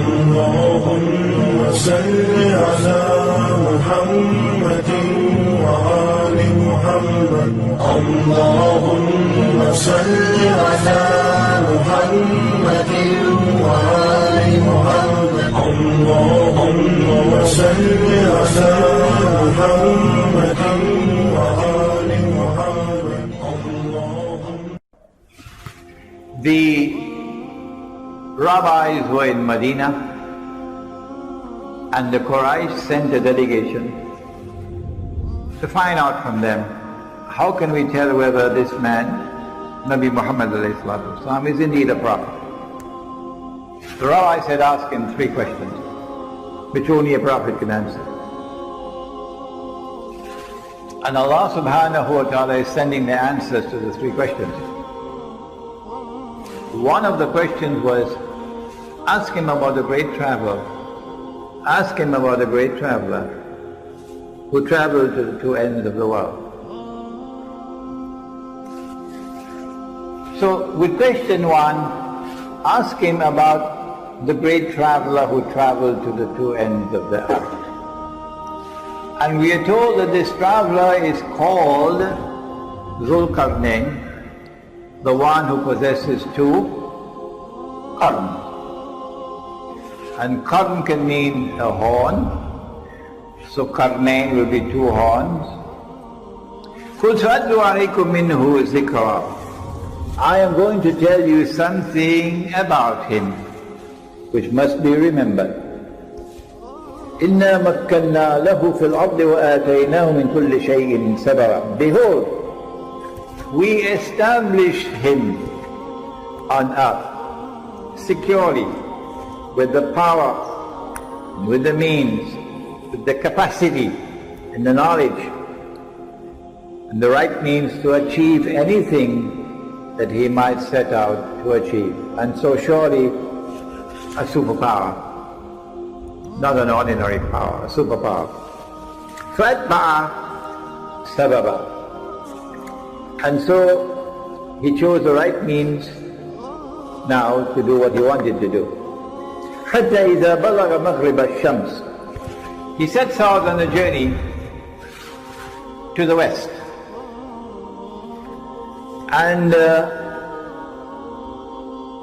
اللهم صل على محمد وآل محمد اللهم صل على محمد وآل محمد اللهم صل على محمد وآل محمد. The rabbis were in Medina and the Quraysh sent a delegation to find out from them, how can we tell whether this man, Nabi Muhammad is indeed a prophet? The rabbis had asked him 3 questions, which only a prophet can answer. And Allah subhanahu wa ta'ala is sending the answers to the 3 questions. One of the questions was, ask him about the great traveler. Ask him about the great traveler who traveled to the 2 ends of the world. So with question 1, ask him about the great traveler who traveled to the 2 ends of the earth. And we are told that this traveler is called Zulkarnain, the one who possesses 2 qarns. And qarn can mean a horn, so Qarnain will be 2 horns. قُلْ سَأَتْلُ عَلَيْكُم مِّنْهُ ذِكْرًا. I am going to tell you something about him which must be remembered. إِنَّا مَكَّنَّا لَهُ فِي الْأَرْضِ وَآتَيْنَاهُ مِنْ كُلِّ شَيْءٍ سَبَبًا. Behold, we established him on earth securely, with the power, with the means, with the capacity and the knowledge and the right means to achieve anything that he might set out to achieve. And so surely a superpower, not an ordinary power, a superpower. فَأَتْبَعَ سَبَبًا. And so he chose the right means now to do what he wanted to do. حَتَّى إِذَا بَلَغَ مَغْرِبَ الشَّمْسِ. He sets out on a journey to the west. And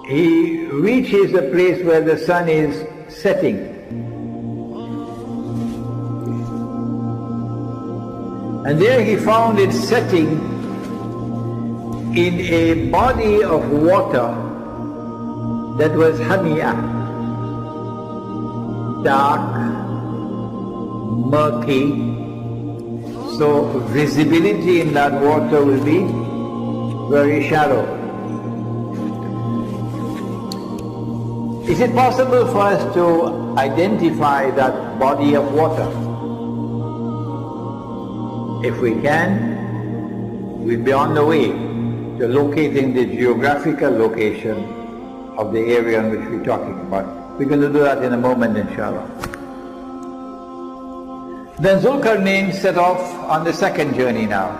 he reaches a place where the sun is setting. And there he found it setting in a body of water that was hamiyah, dark, murky, so visibility in that water will be very shallow. Is it possible for us to identify that body of water? If we can, we'll be on the way to locating the geographical location of the area in which we're talking about. We're going to do that in a moment, inshallah. Then Zulkarnain set off on the second journey now,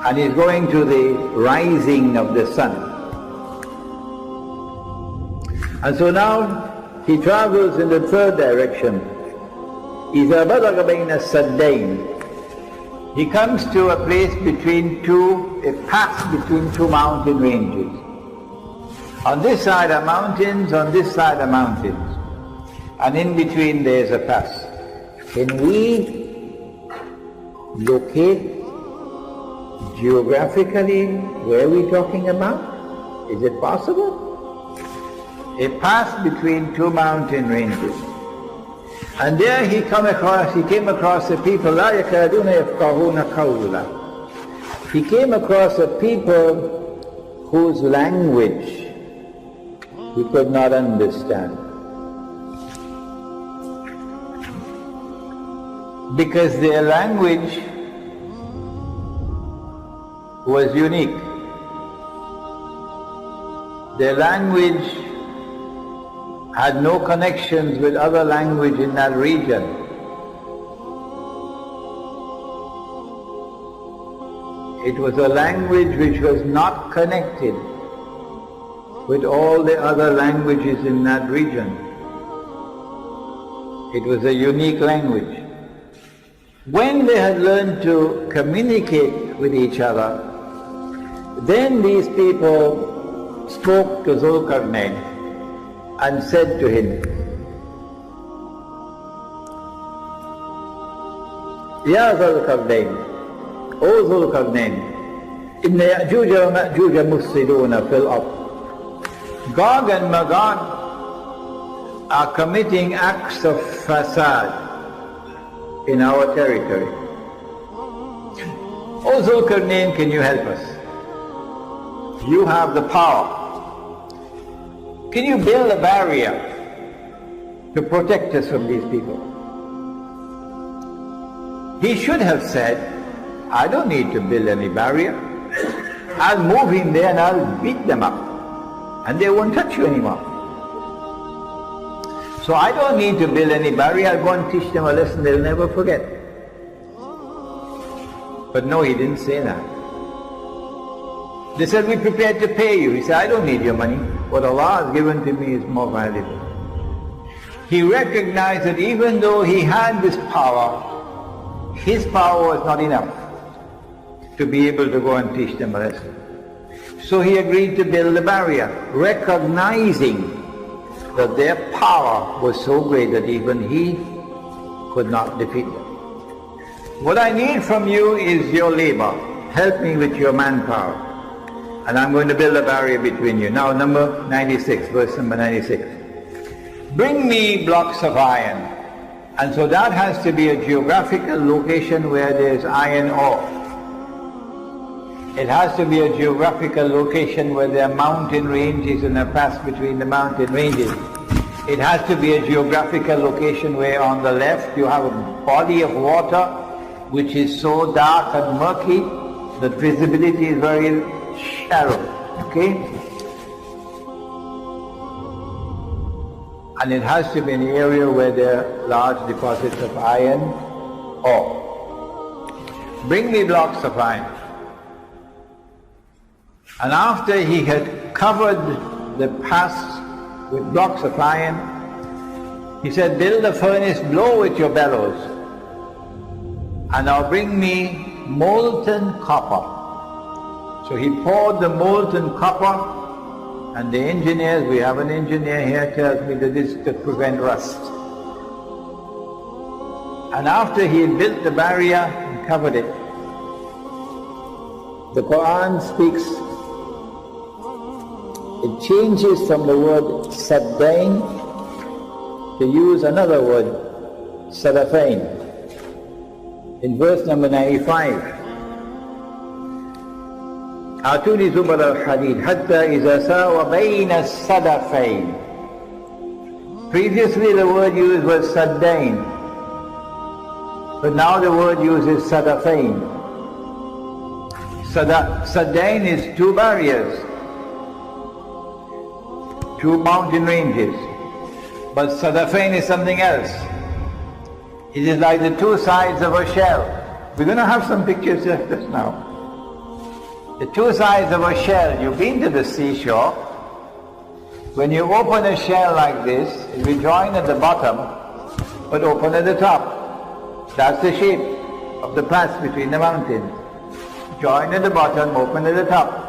and he's going to the rising of the sun. And so now he travels in the third direction. إِذَا بَلَغَ بَيْنَ السَّدَّيْنِ. He comes to a place between a pass between 2 mountain ranges. On this side are mountains, on this side are mountains. And in between there is a pass. Can we locate geographically where we're talking about? Is it possible? A pass between 2 mountain ranges. And there he came across a people, لَا يَكَادُونَ يَفْقَهُونَ قَوْلًا. He came across a people whose language he could not understand. Because their language was unique. Their language had no connections with other language in that region. It was a language which was not connected with all the other languages in that region. It was a unique language. When they had learned to communicate with each other, then these people spoke to Zulkarnain and said to him, Ya Zulkarnain, O Zulkarnain, Inna Ya'juja wa Ma'juja mufsiduna fil ard. Gog and Magog are committing acts of fasad in our territory. O Zulkarnain, can you help us? You have the power. Can you build a barrier to protect us from these people? He should have said, I don't need to build any barrier. I'll move in there and I'll beat them up and they won't touch you anymore. So I don't need to build any barrier. I'll go and teach them a lesson they'll never forget. But no, he didn't say that. They said, we're prepared to pay you. He said, I don't need your money. What Allah has given to me is more valuable. He recognized that even though he had this power, his power was not enough to be able to go and teach them a lesson. So he agreed to build a barrier, recognizing that their power was so great that even he could not defeat them. What I need from you is your labor. Help me with your manpower. And I'm going to build a barrier between you. Now number 96, verse number 96. Bring me blocks of iron. And so that has to be a geographical location where there's iron ore. It has to be a geographical location where there are mountain ranges and a pass between the mountain ranges. It has to be a geographical location where on the left you have a body of water which is so dark and murky that visibility is very shallow. Okay? And it has to be an area where there are large deposits of iron ore. Bring me blocks of iron. And after he had covered the pass with blocks of iron, he said, build a furnace, blow with your bellows, and now bring me molten copper. So he poured the molten copper, and the engineers, we have an engineer here, tells me that this is to prevent rust. And after he had built the barrier and covered it, the Quran speaks, it changes from the word saddain to use another word, sadafain, in verse number 95. آتوني زبر الحديد حتى إذا ساوى بين الصدفين. Previously the word used was saddain, but now the word used is sadafain. Saddain is two barriers, two mountain ranges, but sadafain is something else. It is like the two sides of a shell. We're going to have some pictures of this now. The two sides of a shell. You've been to the seashore. When you open a shell like this, it will join at the bottom, but open at the top. That's the shape of the pass between the mountains. Join at the bottom, open at the top.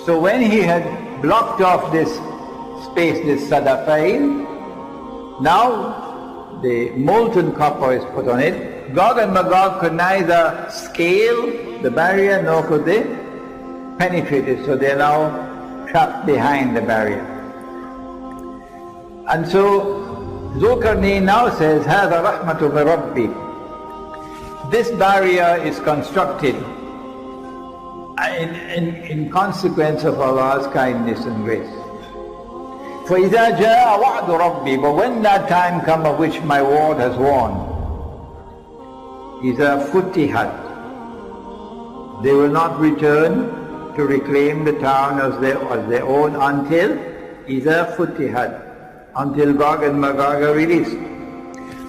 So when he had blocked off this space, this sadafain, now the molten copper is put on it. Gog and Magog could neither scale the barrier nor could they penetrate it, so they are now trapped behind the barrier. And so Zulkarnain now says, هذا رحمة من ربي. This barrier is constructed in consequence of Allah's kindness and grace. فإذا جاء وعد ربي, but when that time comes of which my word has warned, إذا فتحت, they will not return to reclaim the town as their own until إذا فتحت, until Gog and Magog are released.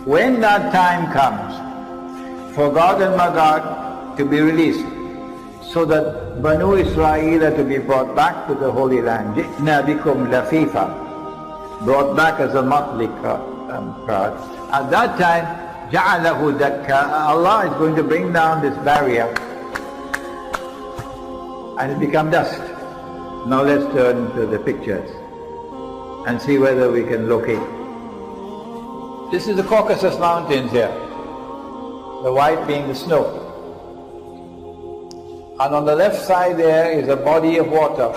When that time comes for Gog and Magog to be released, so that Banu Israel are to be brought back to the Holy Land, جئنا بكم لفيفا, brought back as a motley crowd. At that time, جَعَلَهُ دَكَّا, Allah is going to bring down this barrier and it become dust. Now let's turn to the pictures and see whether we can locate. This is the Caucasus Mountains here, the white being the snow. And on the left side there is a body of water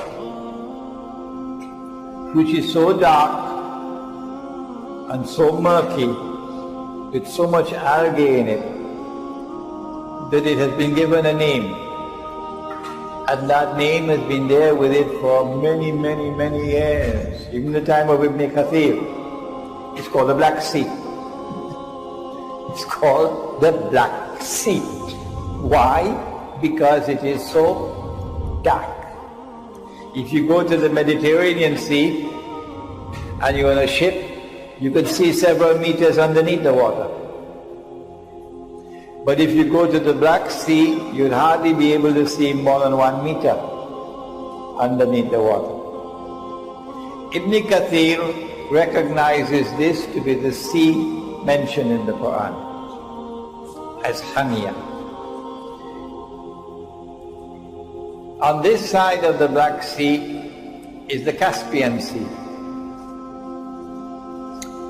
which is so dark and so murky, with so much algae in it, that it has been given a name. And that name has been there with it for many, many, many years. Even the time of Ibn Kathir, it's called the Black Sea. It's called the Black Sea. Why? Because it is so dark. If you go to the Mediterranean Sea and you're on a ship, you can see several meters underneath the water. But if you go to the Black Sea, you'd hardly be able to see more than 1 meter underneath the water. Ibn Kathir recognizes this to be the sea mentioned in the Quran as Hamiya. On this side of the Black Sea is the Caspian Sea.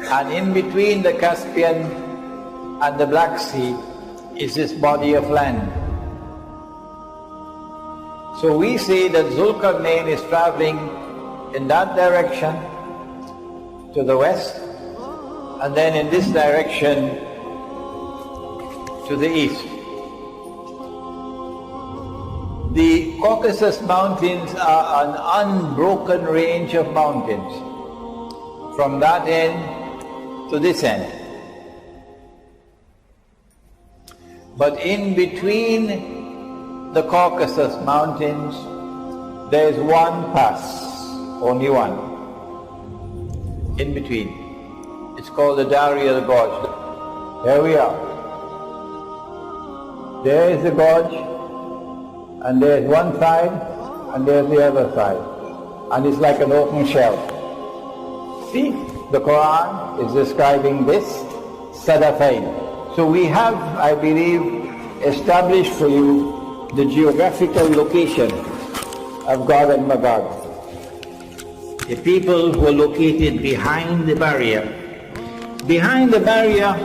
And in between the Caspian and the Black Sea is this body of land. So we say that Zulkarnain is traveling in that direction to the west, and then in this direction to the east. The Caucasus Mountains are an unbroken range of mountains from that end to this end. But in between the Caucasus Mountains, there is one pass, only one, in between. It's called the Darya Gorge. There we are. There is the gorge, and there's one side, and there's the other side. And it's like an open shell. See, the Quran is describing this Sadafain. So we have, I believe, established for you the geographical location of Gog and Magog. The people who are located behind the barrier. Behind the barrier,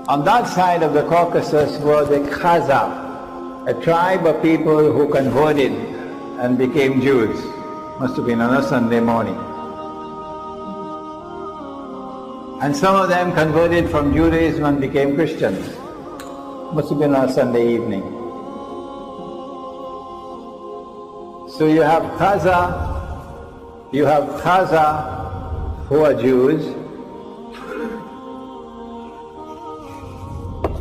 on that side of the Caucasus, were the Khaza, a tribe of people who converted and became Jews. Must have been on a Sunday morning. And some of them converted from Judaism and became Christians. Must have been on a Sunday evening. So you have Khaza who are Jews,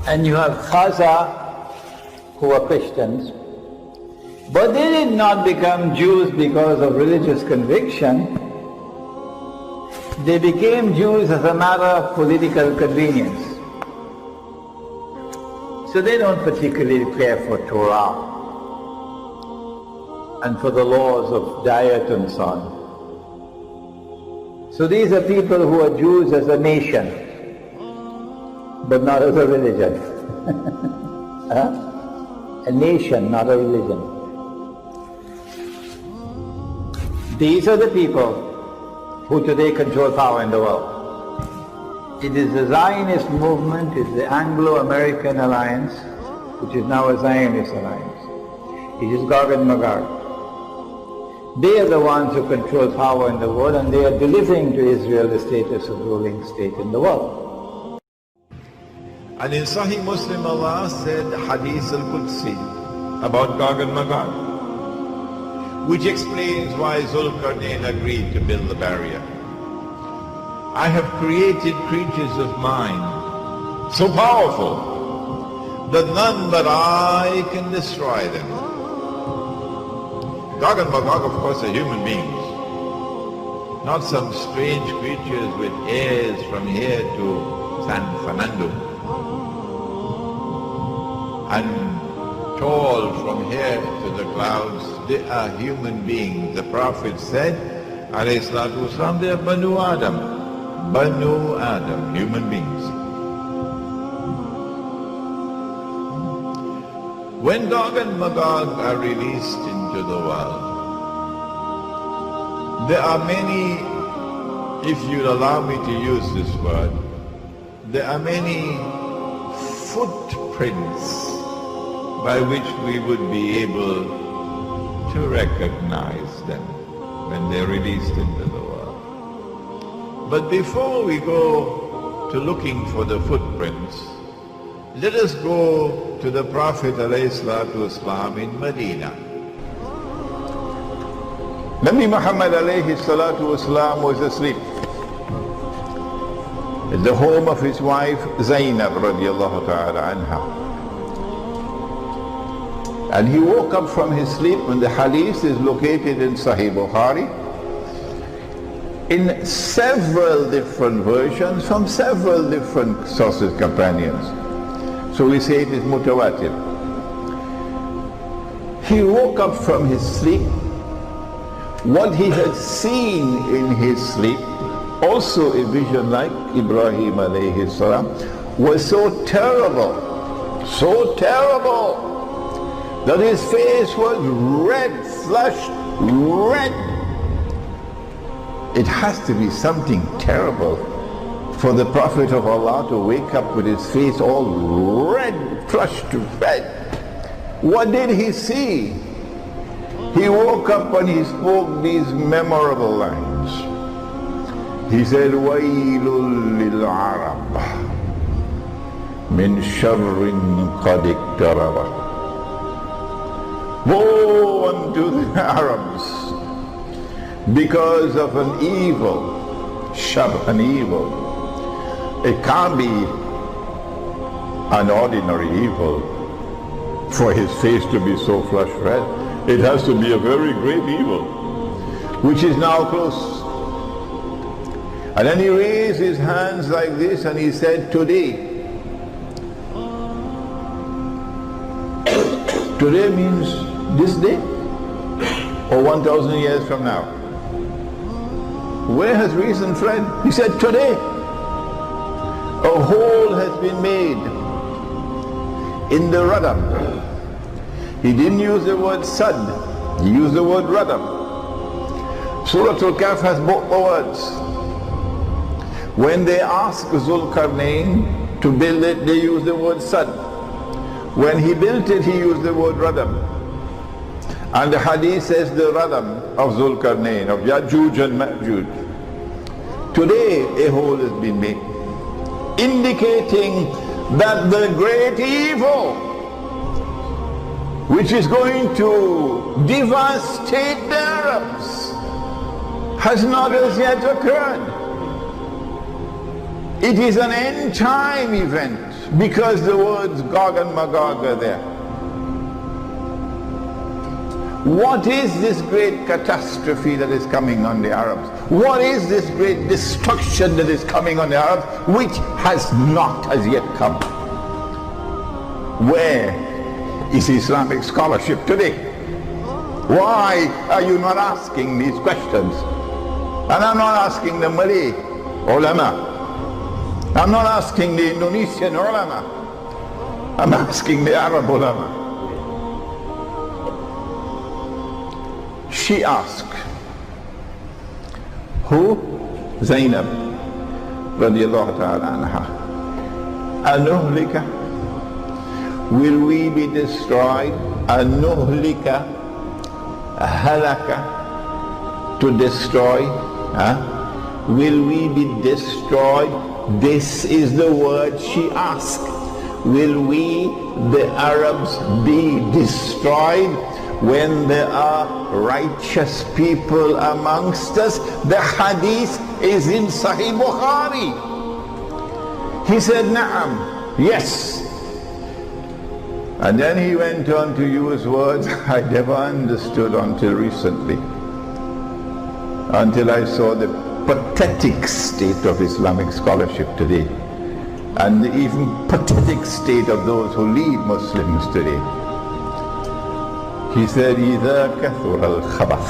and you have Khaza who are Christians. But they did not become Jews because of religious conviction. They became Jews as a matter of political convenience. So they don't particularly care for Torah and for the laws of diet and so on. So these are people who are Jews as a nation, but not as a religion. A nation, not a religion. These are the people who today control power in the world. It is the Zionist movement, it's the Anglo-American alliance, which is now a Zionist alliance. It is Gog and Magog. They are the ones who control power in the world, and they are delivering to Israel the status of ruling state in the world. And in Sahih Muslim, Allah said Hadith al-Qudsi about Gog and Magog, which explains why Zulkarnain agreed to build the barrier. I have created creatures of mine, so powerful that none but I can destroy them. Gog and Magog, of course, are human beings, not some strange creatures with ears from here to San Fernando, and tall from here to the clouds. They are human beings. The Prophet said, alayhi salatu wasalam, they are Banu Adam. Banu Adam, human beings. When Gog and Magog are released into the world, there are many, if you'll allow me to use this word, there are many footprints by which we would be able to recognize them when they're released into the world. But before we go to looking for the footprints, let us go to the Prophet ﷺ in Medina. Nabi Muhammad ﷺ was asleep at the home of his wife Zainab radiallahu ta'ala anha. And he woke up from his sleep, and the hadith is located in Sahih Bukhari in several different versions from several different sources, companions. So we say it is mutawatir. He woke up from his sleep. What he had seen in his sleep, also a vision like Ibrahim alayhi salam, was so terrible, that his face was red, flushed red. It has to be something terrible for the Prophet of Allah to wake up with his face all red, flushed red. What did he see? He woke up and he spoke these memorable lines. He said, وَيْلٌ لِلْعَرَبِ مِنْ شَرٍّ قَدْ اقْتَرَبَ. Woe unto the Arabs because of an evil, an evil. It can't be an ordinary evil for his face to be so flushed red. It has to be a very great evil, which is now close. And then he raised his hands like this and he said, today. Today means this day or 1,000 years from now. Where has reason fled? He said, today. A hole has been made in the rudder. He didn't use the word sad, he used the word rudder. Surah Al-Kahf has both the words. When they asked Zulkarnain to build it, they used the word sad. When he built it, he used the word radam. And the hadith says the radam of Zulkarnain, of Yajuj and Majuj. Today a hole has been made, indicating that the great evil which is going to devastate the Arabs has not as yet occurred. It is an end time event because the words Gog and Magog are there. What is this great catastrophe that is coming on the Arabs? What is this great destruction that is coming on the Arabs which has not as yet come? Where is Islamic scholarship today? Why are you not asking these questions? And I'm not asking the Malay ulama. I'm not asking the Indonesian ulama. I'm asking the Arab ulama. She asked, who? Zainab radiallahu ta'ala anha. Anuhlika, will we be destroyed? Anuhlika, halaka, to destroy. Will we be destroyed? This is the word she asked. Will we, the Arabs, be destroyed when there are righteous people amongst us? The hadith is in Sahih Bukhari. He said, Na'am, yes. And then he went on to use words I never understood until recently, until I saw the pathetic state of Islamic scholarship today, and the even pathetic state of those who lead Muslims today. He said, إِذَا كَثُرَ الْخَبَثِ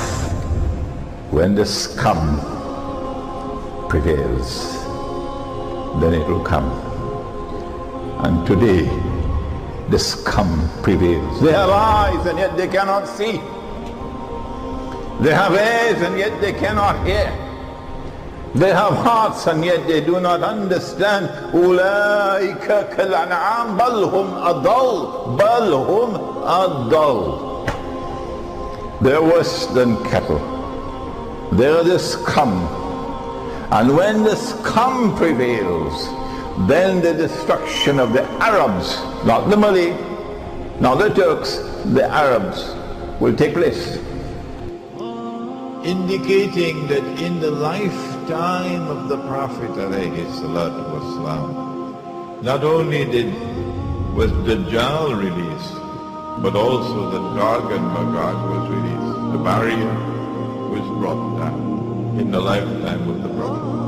when the scum prevails, then it will come. And today, the scum prevails. They have eyes and yet they cannot see. They have ears and yet they cannot hear. They have hearts and yet they do not understand. أُولَٰئِكَ كَالْأَنْعَامِ بَلْ هُمْ أَضَلُّ بَلْ هُمْ أَضَلُّ. They're worse than cattle. They're the scum. And when the scum prevails, then the destruction of the Arabs, not the Malay, not the Turks, the Arabs will take place. Indicating that in the lifetime of the Prophet ﷺ, not only was Dajjal released, but also the Gog and Magog was released. The barrier was brought down in the lifetime of the Prophet.